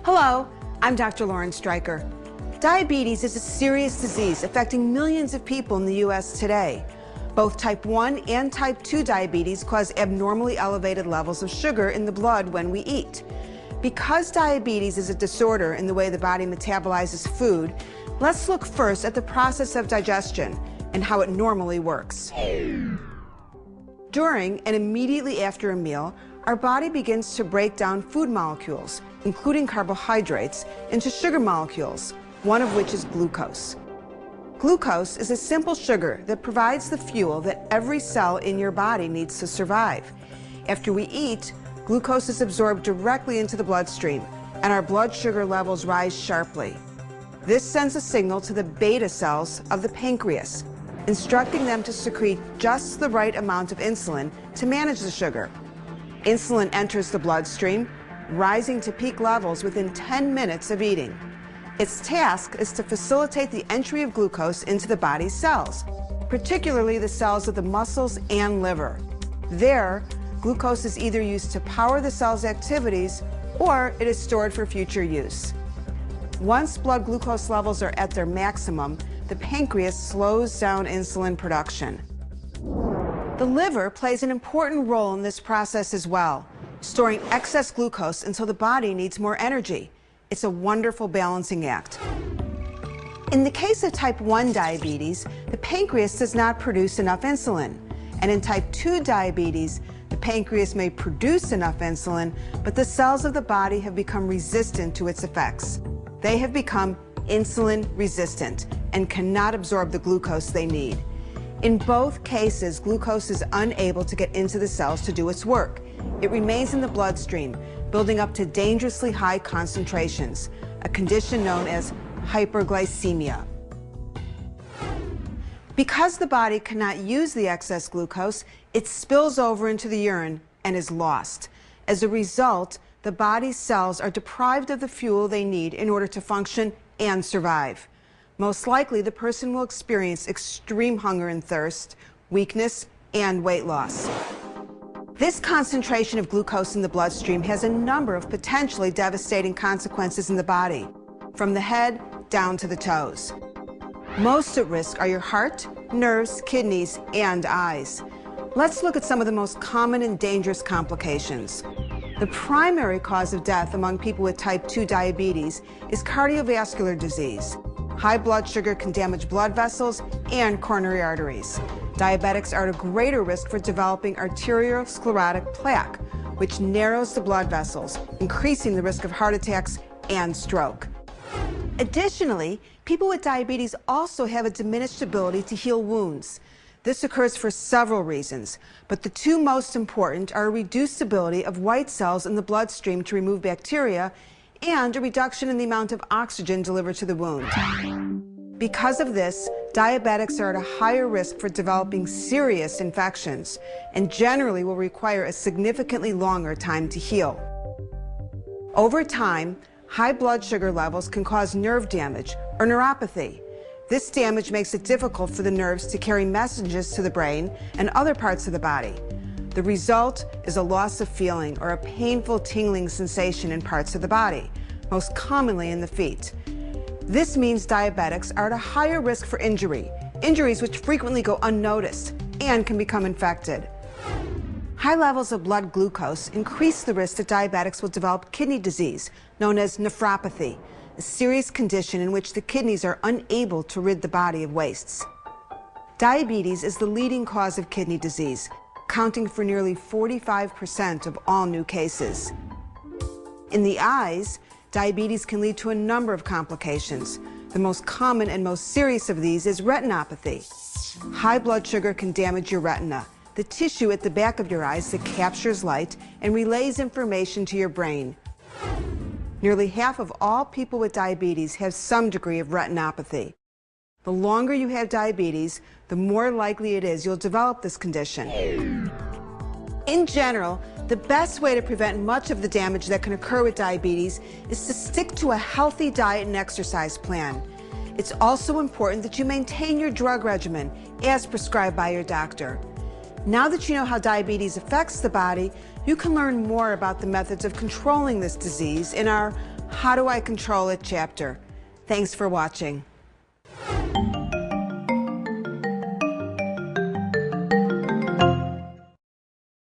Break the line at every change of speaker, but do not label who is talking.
Hello, I'm Dr. Lauren Stryker. Diabetes is a serious disease affecting millions of people in the U.S. today. Both type 1 and type 2 diabetes cause abnormally elevated levels of sugar in the blood when we eat. Because diabetes is a disorder in the way the body metabolizes food, let's look first at the process of digestion and how it normally works. During and immediately after a meal, our body begins to break down food molecules, including carbohydrates, into sugar molecules, one of which is glucose. Glucose is a simple sugar that provides the fuel that every cell in your body needs to survive. After we eat, glucose is absorbed directly into the bloodstream, and our blood sugar levels rise sharply. This sends a signal to the beta cells of the pancreas, instructing them to secrete just the right amount of insulin to manage the sugar. Insulin enters the bloodstream, rising to peak levels within 10 minutes of eating. Its task is to facilitate the entry of glucose into the body's cells, particularly the cells of the muscles and liver. There, glucose is either used to power the cell's activities or it is stored for future use. Once blood glucose levels are at their maximum, the pancreas slows down insulin production. The liver plays an important role in this process as well, storing excess glucose until the body needs more energy. It's a wonderful balancing act. In the case of type 1 diabetes, the pancreas does not produce enough insulin. And in type 2 diabetes, the pancreas may produce enough insulin, but the cells of the body have become resistant to its effects. They have become insulin resistant and cannot absorb the glucose they need. In both cases, glucose is unable to get into the cells to do its work. It remains in the bloodstream, building up to dangerously high concentrations, a condition known as hyperglycemia. Because the body cannot use the excess glucose, it spills over into the urine and is lost. As a result, the body's cells are deprived of the fuel they need in order to function and survive. Most likely, the person will experience extreme hunger and thirst, weakness, and weight loss. This concentration of glucose in the bloodstream has a number of potentially devastating consequences in the body, from the head down to the toes. Most at risk are your heart, nerves, kidneys, and eyes. Let's look at some of the most common and dangerous complications. The primary cause of death among people with type 2 diabetes is cardiovascular disease. High blood sugar can damage blood vessels and coronary arteries. Diabetics are at a greater risk for developing arteriosclerotic plaque, which narrows the blood vessels, increasing the risk of heart attacks and stroke. Additionally, people with diabetes also have a diminished ability to heal wounds. This occurs for several reasons, but the two most important are a reduced ability of white cells in the bloodstream to remove bacteria and a reduction in the amount of oxygen delivered to the wound. Because of this, diabetics are at a higher risk for developing serious infections and generally will require a significantly longer time to heal. Over time, high blood sugar levels can cause nerve damage or neuropathy. This damage makes it difficult for the nerves to carry messages to the brain and other parts of the body. The result is a loss of feeling or a painful tingling sensation in parts of the body, most commonly in the feet. This means diabetics are at a higher risk for injuries which frequently go unnoticed and can become infected. High levels of blood glucose increase the risk that diabetics will develop kidney disease, known as nephropathy, a serious condition in which the kidneys are unable to rid the body of wastes. Diabetes is the leading cause of kidney disease, accounting for nearly 45% of all new cases. In the eyes, diabetes can lead to a number of complications. The most common and most serious of these is retinopathy. High blood sugar can damage your retina, the tissue at the back of your eyes that captures light and relays information to your brain. Nearly half of all people with diabetes have some degree of retinopathy. The longer you have diabetes, the more likely it is you'll develop this condition. In general, the best way to prevent much of the damage that can occur with diabetes is to stick to a healthy diet and exercise plan. It's also important that you maintain your drug regimen as prescribed by your doctor. Now that you know how diabetes affects the body, you can learn more about the methods of controlling this disease in our How Do I Control It chapter. Thanks for watching.